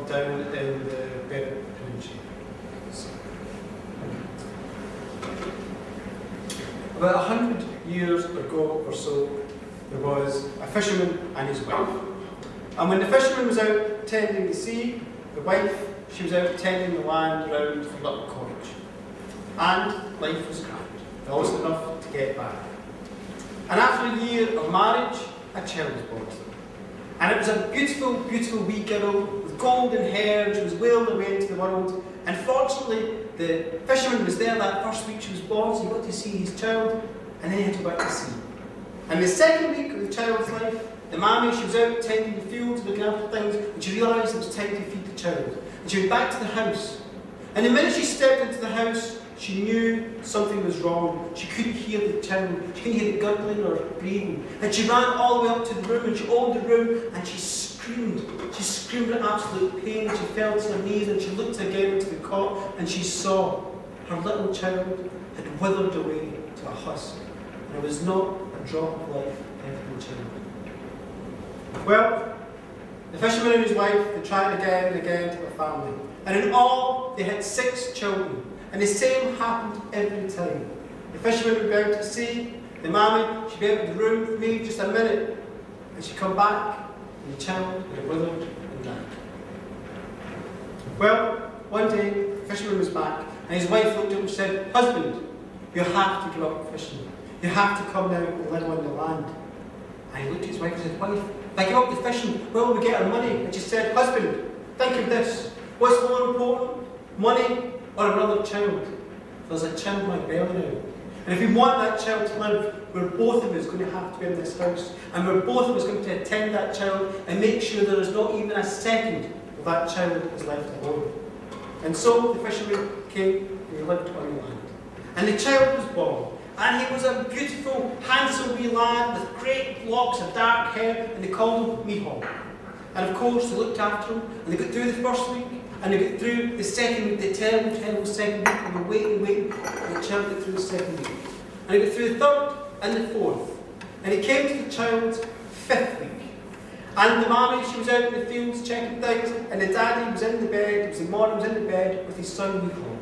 down in the Berwick Peninsula. About 100 years ago or so, there was a fisherman and his wife. And when the fisherman was out tending the sea, the wife, she was out tending the land around the little cottage. And life was grand. There wasn't enough to get by. And after a year of marriage, a child was born to them. And it was a beautiful, beautiful wee girl with golden hair, and she was whaled away into the world. And fortunately, the fisherman was there that first week she was born, so he got to see his child, and then he had to go back to sea. And the second week of the child's life, the mammy, she was out tending the fields, looking after things, and she realised it was time to feed the child. And she went back to the house. And the minute she stepped into the house, she knew something was wrong. She couldn't hear the child. She couldn't hear it gurgling or breathing. And she ran all the way up to the room, and she opened the room, and she screamed. She screamed in absolute pain. She fell to her knees, and she looked again into the cot, and she saw her little child had withered away to a husk. And there was not a drop of life left in the child. Well, the fisherman and his wife, they tried again and again to their family. And in all, they had 6 children. And the same happened every time. The fisherman would go out to sea, the mammy, she'd be out in the room with me just a minute, and she'd come back, and the child had withered and died. Well, one day, the fisherman was back, and his wife looked at him and said, "Husband, you have to give up fishing. You have to come now and live on the land." And he looked at his wife and said, "Wife, if I give up the fishing, where will we get our money?" And she said, "Husband, think of this. What's more important, money or another child? There's a child in my belly now. And if we want that child to live, we're both of us going to have to be in this house. And we're both of us going to attend that child and make sure there is not even a second of that child is left alone." And so the fisherman came and he lived on the land. And the child was born. And he was a beautiful, handsome wee lad with great locks of dark hair, and they called him Michal. And of course, they looked after him, and they got through the first week, and they got through the second week, the terrible, terrible second week, and they waited, and the child got through the second week. And he got through the third and the fourth. And he came to the child's 5th week. And the mammy, she was out in the fields checking things, and the daddy was in the bed, it was the morning, was in the bed with his son Michal.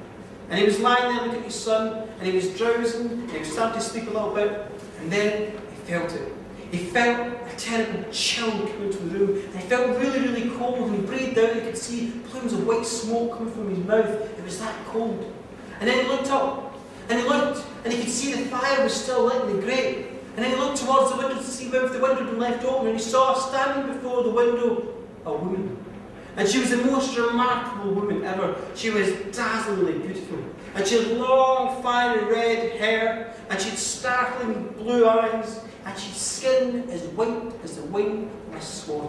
And he was lying there looking at his son, and he was drowsing, and he was starting to sleep a little bit, and then he felt it. He felt a terrible chill come into the room, and he felt really, really cold, and he breathed out, and he could see plumes of white smoke coming from his mouth. It was that cold. And then he looked up, and he looked, and he could see the fire was still lit in the grate. And then he looked towards the window to see if the window had been left open, and he saw standing before the window a woman. And she was the most remarkable woman ever. She was dazzlingly beautiful. And she had long, fiery red hair, and she had startling blue eyes, and she had skin as white as the wing of a swan.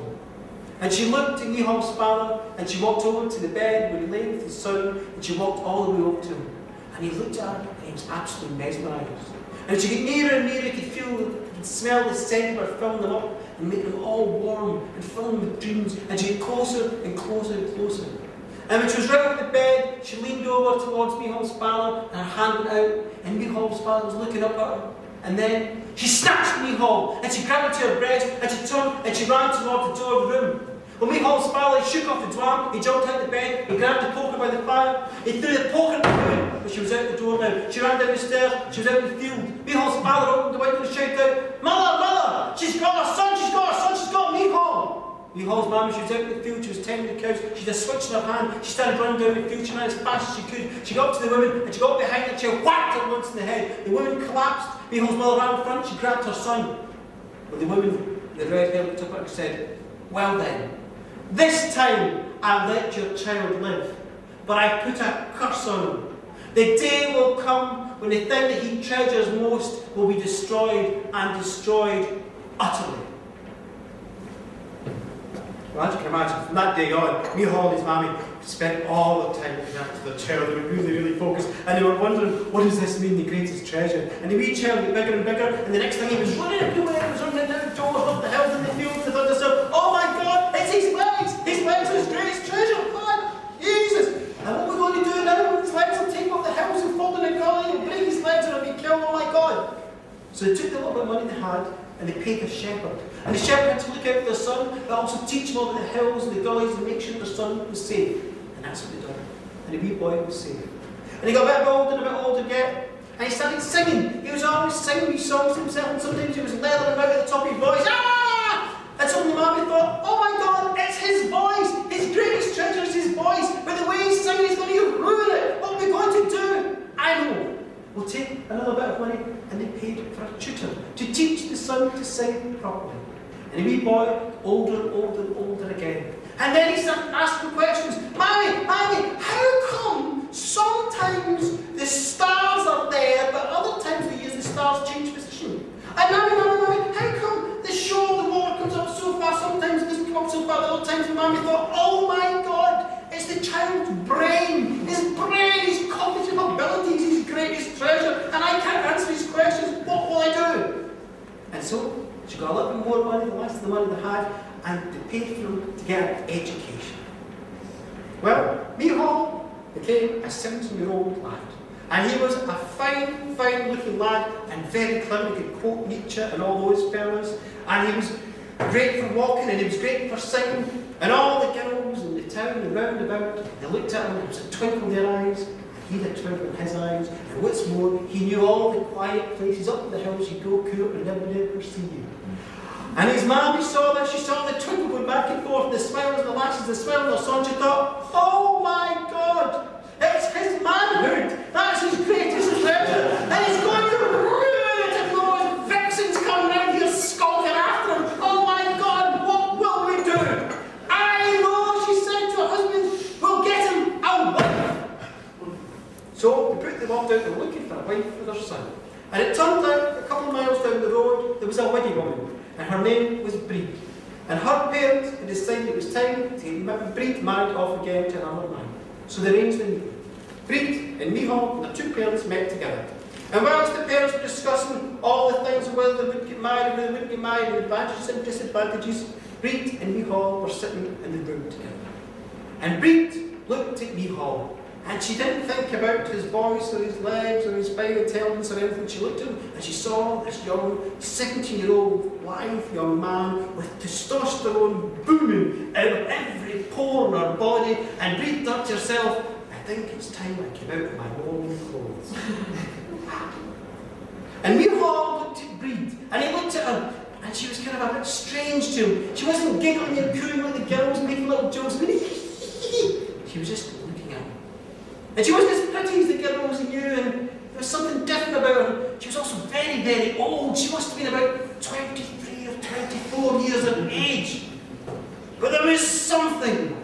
And she looked at Michal's father, and she walked over to the bed where he lay with his son, and she walked all the way over to him. And he looked at her, and he was absolutely mesmerised. And as she got nearer and nearer, he could feel, he could smell the scent of her filling them up and making them all warm and filling them with dreams. And she got closer and closer and closer. And when she was right over the bed, she leaned over towards Michal's father, and her hand went out, and Michal's father was looking up at her. And then she snatched Michal, and she grabbed her to her breast, and she turned and she ran towards the door of the room. Well, Michal's father shook off the drum, he jumped out of the bed, he grabbed the poker by the fire, he threw the poker at the woman, but she was out the door now. She ran down the stairs, she was out in the field. Michal's father opened the window and shouted out, "Mother, mother, she's got her son, she's got her son, she's got Michal!" Michal's mum, she was out in the field, she was tending the cows, she had a switch in her hand, she started running down the field, she ran as fast as she could. She got up to the woman, and she got behind her, she whacked her once in the head. The woman collapsed, Michal's mother ran in front, she grabbed her son. But the woman, the red hair, looked up at her and said, "Well then, this time I let your child live, but I put a curse on him. The day will come when the thing that he treasures most will be destroyed, and destroyed utterly." Well, as you can imagine, from that day on, Michal and his mammy spent all the time looking after their child. They were really, really focused, and they were wondering, what does this mean, the greatest treasure? And the wee child got bigger and bigger, and the next thing he was running everywhere, he was running outdoors, up the hills and the fields, and thought to himself, "Oh my God, it's his legs! His legs are his greatest treasure! God, Jesus! And what are we going to do now when his legs will take up the hills and Fulton and Galway and break his legs and he'll be killed? Oh my God!" So they took the little bit of money they had, and they paid a shepherd. And the shepherd had to look out for their son, but also teach them all about the hills and the gullies and make sure their son was safe. And that's what they done. And the wee boy was safe. And he got a bit older and a bit older yet. And he started singing. He was always singing these songs to himself, and sometimes he was leathering about at the top of his voice. Ah! And suddenly Mommy thought, oh my God, it's his voice. His greatest treasure is his voice. But the way he's singing is going to ruin it. What are we going to do? I know. We'll take another bit of money, and they paid for a tutor to teach the son to sing properly. And the wee boy, older and older and older again. And then he started asking questions. Mommy, how come sometimes the stars are there, but other times of the year the stars change position? And Mommy, how come the shore of the water comes up so far, sometimes it doesn't come up so far, other times? And Mommy thought, oh my God, it's the child's brain. His brain, his cognitive abilities, his greatest treasure, and I can't answer these questions. What will I do? And so she got a little bit more money than the rest of the money they had, and they paid for him to get an education. Well, Michal became a 17-year-old lad. And he was a fine, fine-looking lad, and very clever. He could quote Nietzsche and all those fellas. And he was great for walking, and he was great for singing. And all the girls in the town and round about, they looked at him, and there was a twinkle in their eyes, and he had a twinkle in his eyes. And what's more, he knew all the quiet places up in the hills you go court and never see you. And his mammy saw this, she saw the twinkle going back and forth, the smiles and the lashes, the smile of their son. She thought, oh my God, it's his manhood. That's his greatest treasure. And he's going to ruin it if those vixens come round here skulking after him. Oh my God, what will we do? I know, she said to her husband, we'll get him a wife. So they put them off out there looking for a wife for their son. And it turned out, a couple of miles down the road, there was a widow woman. And her name was Breed. And her parents had decided it was time to get Breed married off again to another man. So they arranged the meeting. Breed and Michal and their two parents met together. And whilst the parents were discussing all the things of whether they would get married, whether they wouldn't get married, and advantages and disadvantages, Breed and Michal were sitting in the room together. And Breed looked at Michal. And she didn't think about his voice or his legs or his fine intelligence or anything. She looked at him and she saw this young 17-year-old lithe young man with testosterone booming out of every pore in her body. And Breed thought to herself, I think it's time I came out of my normal clothes. And Michal looked at Breed and he looked at her and she was kind of a bit strange to him. She wasn't giggling and cooing like the girls making little jokes. She was just looking at him. And she wasn't as pretty as the girls he knew, and there was something different about her. She was also very, very old. She must have been about 23 or 24 years of age. But there was something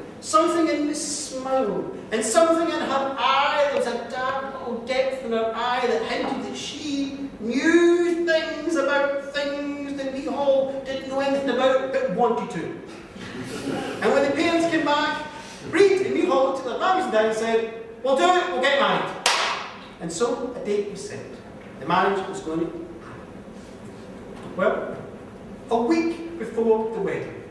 in this smile, and something in her eye. There was a dark little depth in her eye that hinted that she knew things about things that Michal didn't know anything about, but wanted to. And when the parents came back, Breed and Michal looked at their mummies and daddies and said, we'll do it, we'll get married. And so a date was set. The marriage was going to happen. Well, a week before the wedding,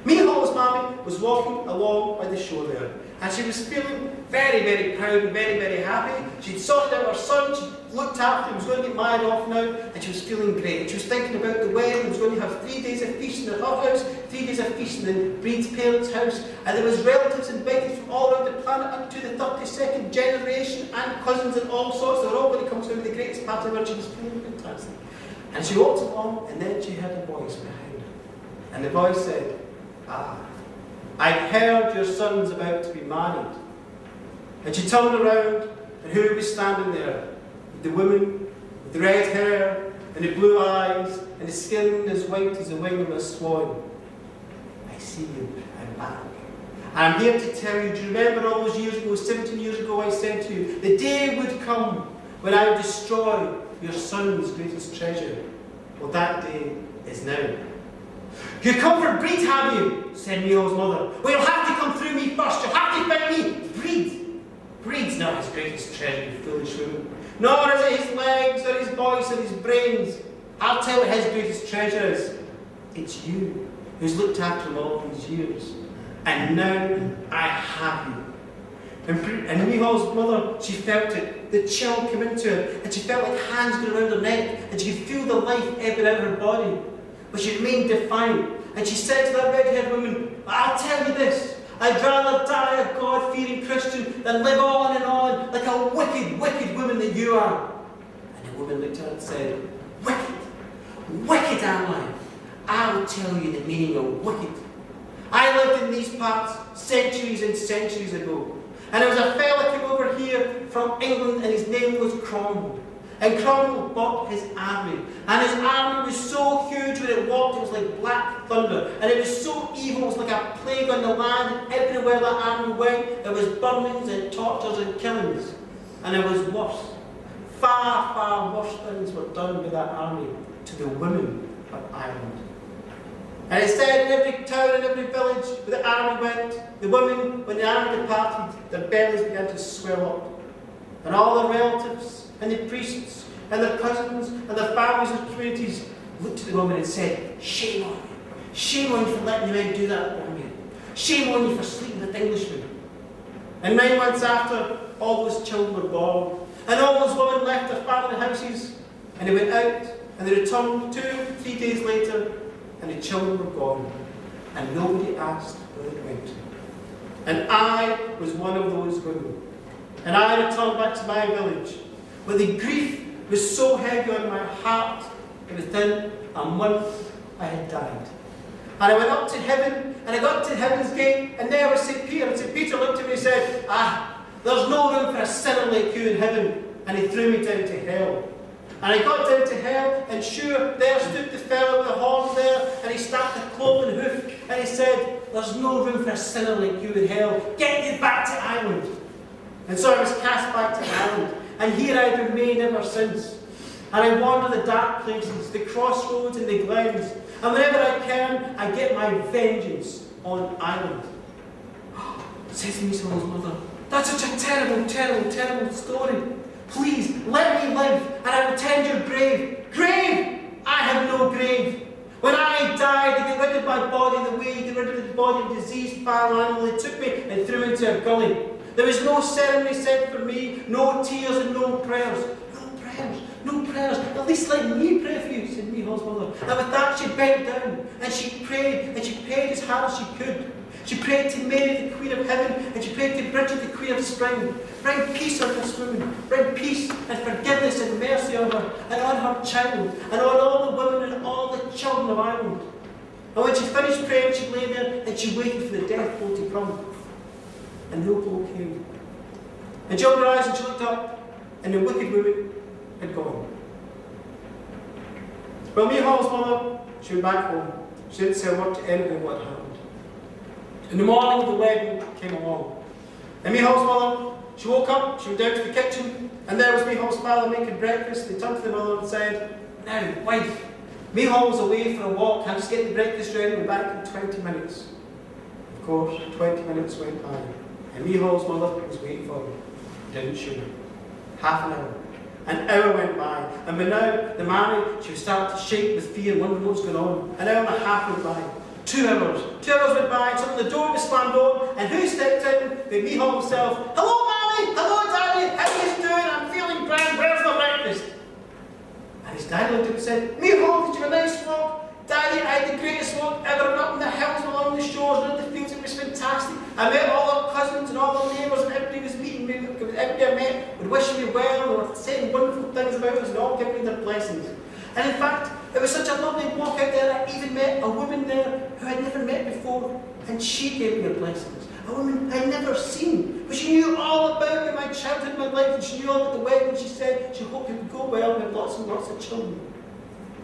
Michal's mommy was walking along by the shore there, and she was feeling very, very proud and very, very happy. She'd sorted out her son, she looked after him, he was going to get married off now, and she was feeling great. She was thinking about the wedding. He was going to have 3 days of feasting at her house, 3 days of feasting in Breed's parents' house, and there was relatives invited from all around the planet up to the 32nd generation, and cousins and all sorts. They were all going to come to the greatest party where she was feeling fantastic. And she walked along, and then she heard a voice behind her. And the voice said, I've heard your son's about to be married. And she turned around, and who was standing there? The woman with the red hair, and the blue eyes, and the skin as white as the wing of a swan. I see you, I'm back. And I'm here to tell you, do you remember all those years ago, 17 years ago, I said to you, the day would come when I would destroy your son's greatest treasure. Well, that day is now. You come for Breed, have you? Said Michal's mother. Well, you'll have to come through me first. You'll have to find me. Breed's not his greatest treasure, you foolish woman. Nor is it his legs, or his voice, or his brains. I'll tell you what his greatest treasure is. It's you, who's looked after him all these years. And now I have you. And Michal's mother, she felt it. The chill came into her, and she felt like hands going around her neck, and she could feel the life ebbing out of her body. but she remained defiant. And she said to that red-haired woman, I'll tell you this, I'd rather die a God-fearing Christian than live on and on like a wicked, wicked woman that you are. And the woman looked at her and said, wicked, wicked am I. I'll tell you the meaning of wicked. I lived in these parts centuries and centuries ago. And there was a fella came over here from England and his name was Cromwell. And Cromwell bought his army. And his army was so huge when it walked, it was like black thunder. And it was so evil, it was like a plague on the land. And everywhere that army went, there was burnings and tortures and killings. And it was worse. Far, far worse things were done with that army to the women of Ireland. And it said in every town and every village where the army went, the women, when the army departed, their bellies began to swell up. And all their relatives, and the priests, and their cousins, and their families and communities looked at the woman and said, shame on you. Shame on you for letting the men do that on you. Shame on you for sleeping with Englishmen. And 9 months after, all those children were born. And all those women left their family houses, and they went out, and they returned 2 or 3 days later, and the children were gone. And nobody asked where they went. And I was one of those women. And I returned back to my village. But the grief was so heavy on my heart that within a month I had died. And I went up to heaven, and I got to heaven's gate, and there was St. Peter. And St. Peter looked at me and said, there's no room for a sinner like you in heaven. And he threw me down to hell. And I got down to hell, and sure, there stood the fellow with the horn there, and he stamped a cloven hoof, and he said, there's no room for a sinner like you in hell. Get you back to Ireland. And so I was cast back to Ireland, and here I've remained ever since. And I wander the dark places, the crossroads and the glens, and whenever I can, I get my vengeance on Ireland. Says to me, someone's mother, that's such a terrible, terrible, terrible story. Please, let me live, and I will tend your grave. Grave! I have no grave. When I died, they got rid of my body the way you get rid of the body of a diseased foul animal. They took me and threw me into a gully. There was no ceremony said for me, no tears and no prayers. No prayers, no prayers. At least let me pray for you, said Michal's mother. And with that she bent down, and she prayed as hard as she could. She prayed to Mary, the Queen of Heaven, and she prayed to Bridget, the Queen of Spring. Bring peace on this woman. Bring peace and forgiveness and mercy on her, and on her child, and on all the women and all the children of Ireland. And when she finished praying, she lay there and she waited for the death blow to come. And no blow came. And she opened her eyes and she looked up, and the wicked woman had gone. Well, Michal's mother, she went back home. She didn't say a word to anyone what happened. In the morning, the wedding came along. And Michal's mother, she woke up, she went down to the kitchen, and there was Michal's father making breakfast. They turned to the mother and said, now, wife, Michal was away for a walk. I'll just get the breakfast ready and be back in 20 minutes. Of course, 20 minutes went by. And Michal's mother was waiting for him. Didn't she? Half an hour. An hour went by. And by now, the Mary, she was starting to shake with fear, wondering what was going on. An hour and a half went by. 2 hours. 2 hours went by, and suddenly the door was slammed open, and who stepped in? But Michal himself. Hello, Mommy! Hello, Daddy! How are you doing? I'm feeling grand. Where's the breakfast? And his dad looked at him and said, Michal, did you have a nice walk? Daddy, I had the greatest walk ever, up in the hills, along the shores, and in the fields. It was fantastic. I met all our cousins and all our neighbours, and everybody was meeting me. Everybody I met would wish me well, and were saying wonderful things about us, and all giving me their blessings. And in fact, it was such a lovely walk out there. I even met a woman there who I'd never met before, and she gave me her blessings. A woman I'd never seen, but she knew all about me, my childhood, my life, and she knew all about the wedding. She said she hoped it would go well and have lots and lots of children.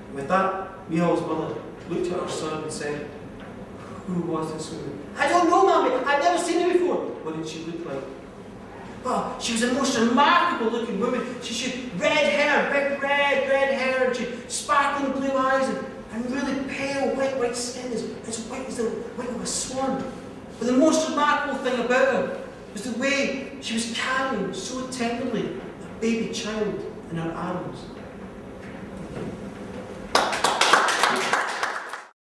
And with that, Michal's mother looked at her son and said, who was this woman? I don't know, Mommy. I'd never seen her before. What did she look like? Oh, she was a most remarkable looking woman. She had red hair, big red hair, and she had sparkling blue eyes, and really pale white skin, as white as the wing of a swan. But the most remarkable thing about her was the way she was carrying so tenderly a baby child in her arms.